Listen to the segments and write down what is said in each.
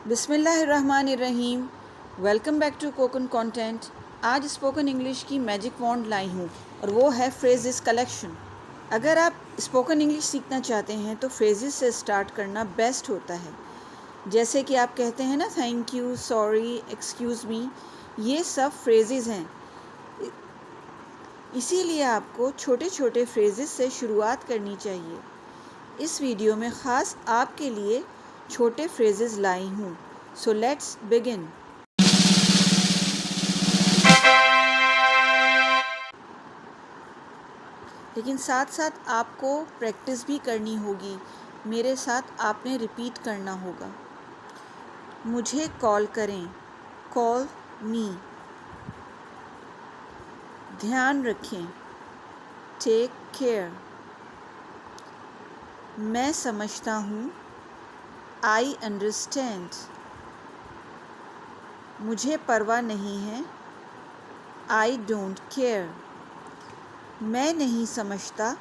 بسم اللہ الرحمن الرحیم. ویلکم بیک ٹو کوکن کانٹینٹ. آج اسپوکن انگلش کی میجک وانڈ لائی ہوں اور وہ ہے فریزز کلیکشن. اگر آپ اسپوکن انگلش سیکھنا چاہتے ہیں تو فریزز سے اسٹارٹ کرنا بیسٹ ہوتا ہے. جیسے کہ آپ کہتے ہیں نا thank you, sorry, excuse me, یہ سب فریزز ہیں. اسی لیے آپ کو چھوٹے چھوٹے فریزز سے شروعات کرنی چاہیے. اس ویڈیو میں خاص آپ کے لیے چھوٹے فریزز لائی ہوں. So let's begin. لیکن ساتھ ساتھ آپ کو پریکٹس بھی کرنی ہوگی. میرے ساتھ آپ نے ریپیٹ کرنا ہوگا. مجھے کال کریں، کال می. دھیان رکھیں، ٹیک کیئر. میں سمجھتا ہوں، آئی انڈرسٹینڈ. مجھے پرواہ نہیں ہے، آئی ڈونٹ کیئر. میں نہیں سمجھتا،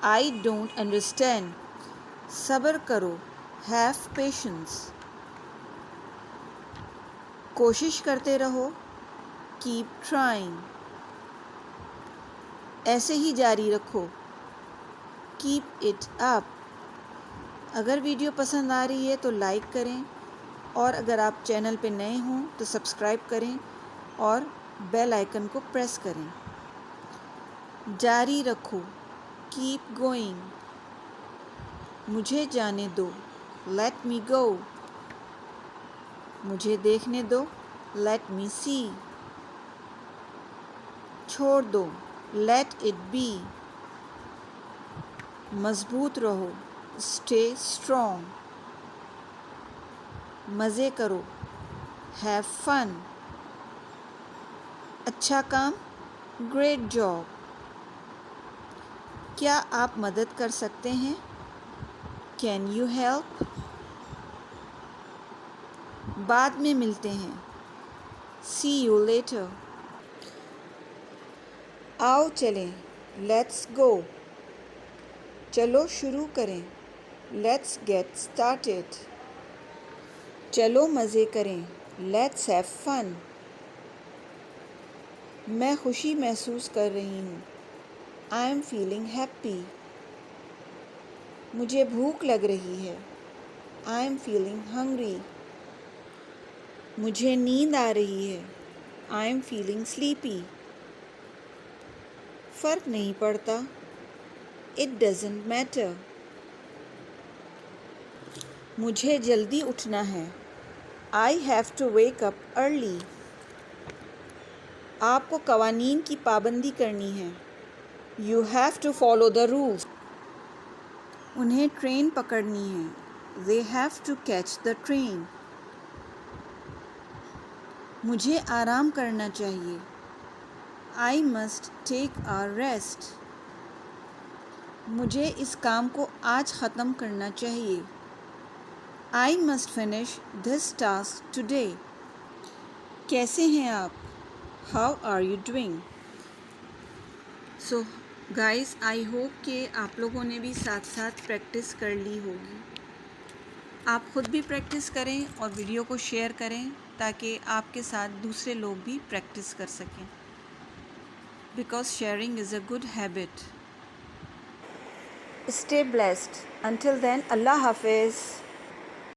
آئی ڈونٹ انڈرسٹینڈ. صبر کرو، ہیو پیشنس. کوشش کرتے رہو، کیپ ٹرائنگ. ایسے ہی جاری رکھو، کیپ اٹ اپ. اگر ویڈیو پسند آ رہی ہے تو لائک کریں، اور اگر آپ چینل پہ نئے ہوں تو سبسکرائب کریں اور بیل آئیکن کو پریس کریں. جاری رکھو، کیپ گوئنگ. مجھے جانے دو، لیٹ می گو. مجھے دیکھنے دو، لیٹ می سی. چھوڑ دو، لیٹ اٹ بی. مضبوط رہو، اسٹے اسٹرانگ. مزے کرو، ہیو فن. اچھا کام، گریٹ جاب. کیا آپ مدد کر سکتے ہیں؟ Can you help? بعد میں ملتے ہیں، سی یو لیٹر. آؤ چلیں، لیٹس گو. چلو شروع کریں، لیٹس گیٹ اسٹارٹیڈ. چلو مزے کریں، لیٹس ہیو فن. میں خوشی محسوس کر رہی ہوں، آئی ایم فیلنگ ہیپی. مجھے بھوک لگ رہی ہے، آئی ایم فیلنگ ہنگری. مجھے نیند آ رہی ہے، آئی ایم فیلنگ سلیپی. فرق نہیں پڑتا، اٹ ڈزنٹ میٹر. مجھے جلدی اٹھنا ہے، I have to wake up early. آپ کو قوانین کی پابندی کرنی ہے، you have to follow the rules. انہیں ٹرین پکڑنی ہے، they have to catch the train. مجھے آرام کرنا چاہیے، I must take a rest. مجھے اس کام کو آج ختم کرنا چاہیے، I must finish this task today. کیسے ہیں آپ؟ How are you doing? So guys, I hope کہ آپ لوگوں نے بھی ساتھ ساتھ پریکٹس کر لی ہوگی. آپ خود بھی پریکٹس کریں اور ویڈیو کو شیئر کریں تاکہ آپ کے ساتھ دوسرے لوگ بھی پریکٹس کر سکیں. Because sharing is a good habit. Stay blessed. Until then, اللہ حافظ.